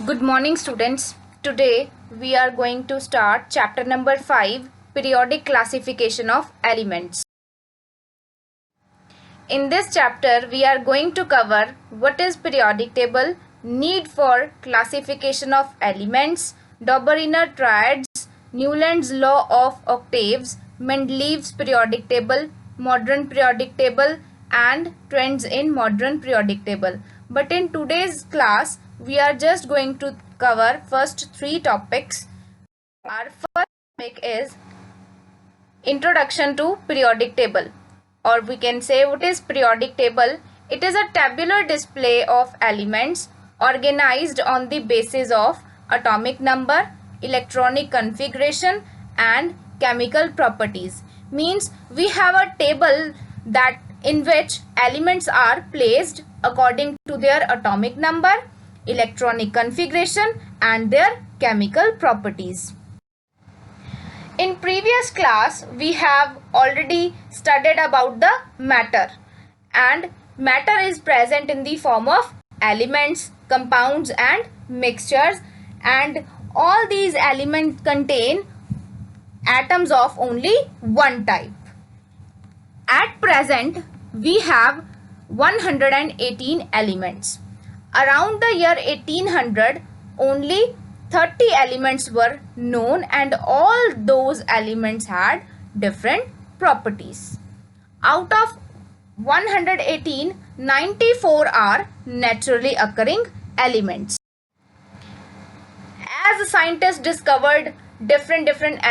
Good morning, students. Today we are going to start chapter number 5, periodic classification of elements. In this chapter we are going to cover what is periodic table, need for classification of elements, Dobereiner triads, Newland's law of octaves, Mendeleev's periodic table, modern periodic table, and trends in modern periodic table. But in today's class we are just going to cover first three topics. Our first topic is introduction to periodic table, or we can say what is periodic table. It is a tabular display of elements organized on the basis of atomic number, electronic configuration and chemical properties. Means we have a table that in which elements are placed according to their atomic number, electronic configuration and their chemical properties. In previous class we have already studied about the matter, and matter is present in the form of elements, compounds and mixtures, and all these elements contain atoms of only one type. At present we have 118 elements. Around the year 1800 only 30 elements were known, and all those elements had different properties. Out of 118, 94 are naturally occurring elements. As scientists discovered different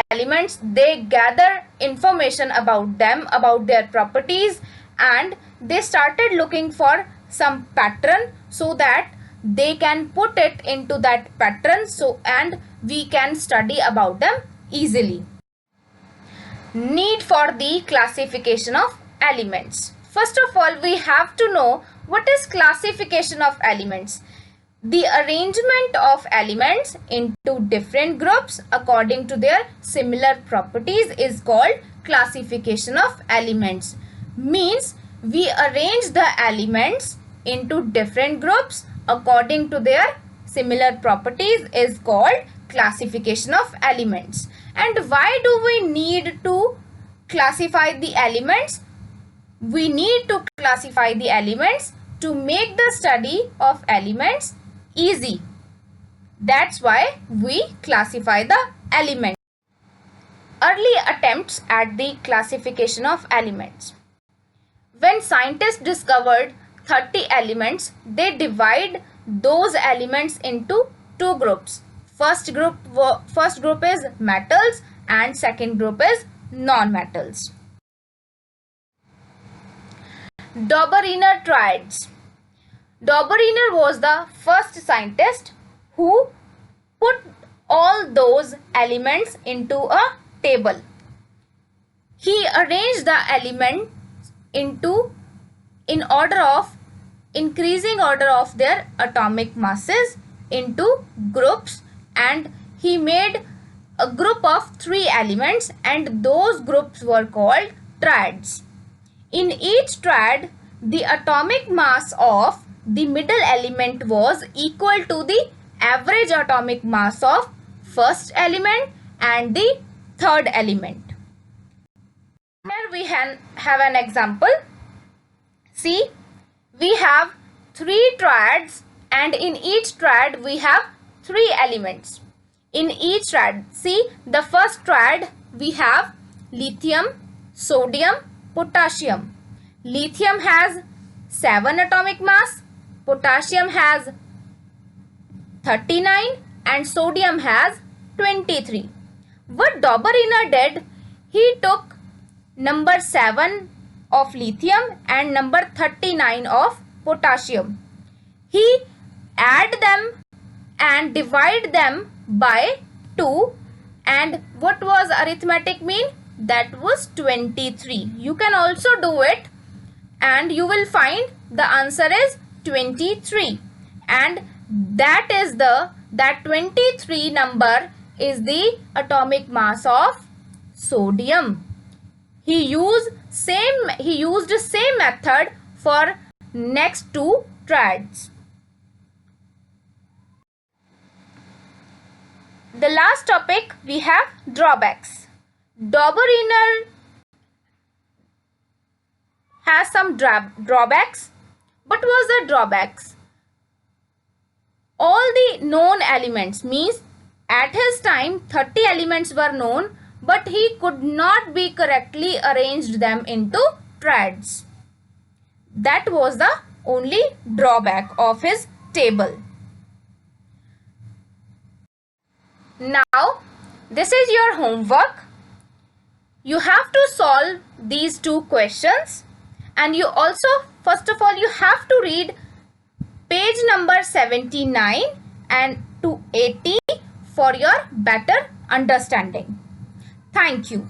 elements, they gather information about them, about their properties, and they started looking for some pattern so that they can put it into that pattern, and we can study about them easily. Need for the classification of elements. First of all, we have to know what is classification of elements. The arrangement of elements into different groups according to their similar properties is called classification of elements. Means we arrange the elements into different groups according to their similar properties is called classification of elements. And why do we need to classify the elements? We need to classify the elements to make the study of elements easy. That's why we classify the elements. Early attempts at the classification of elements. When scientists discovered 30 elements, they divide those elements into two groups. First group is metals and second group is non-metals. Dobereiner triads. Dobereiner was the first scientist who put all those elements into a table. He arranged the elements in order of increasing order of their atomic masses into groups, and he made a group of 3 elements, and those groups were called triads. In each triad, the atomic mass of the middle element was equal to the average atomic mass of first element and the third element. Here we have an example. See, we have 3 triads, and in each triad we have 3 elements. In each triad, see, the first triad we have lithium, sodium, potassium. Lithium has 7 atomic mass, potassium has 39 and sodium has 23. What Dobereiner did, he took number 7 of lithium and number 39 of potassium. He add them and divide them by 2, and what was arithmetic mean? That was 23. You can also do it and you will find the answer is 23, and that 23 number is the atomic mass of sodium. He used same method for next 2 triads. The last topic we have drawbacks. Dobereiner has some drawbacks. What was the drawbacks? All the known elements, means at his time 30 elements were known, but he could not be correctly arranged them into triads. That was the only drawback of his table. Now, this is your homework. You have to solve these two questions, and you also, first of all, you have to read page number 79 and to 80 for your better understanding. Thank you.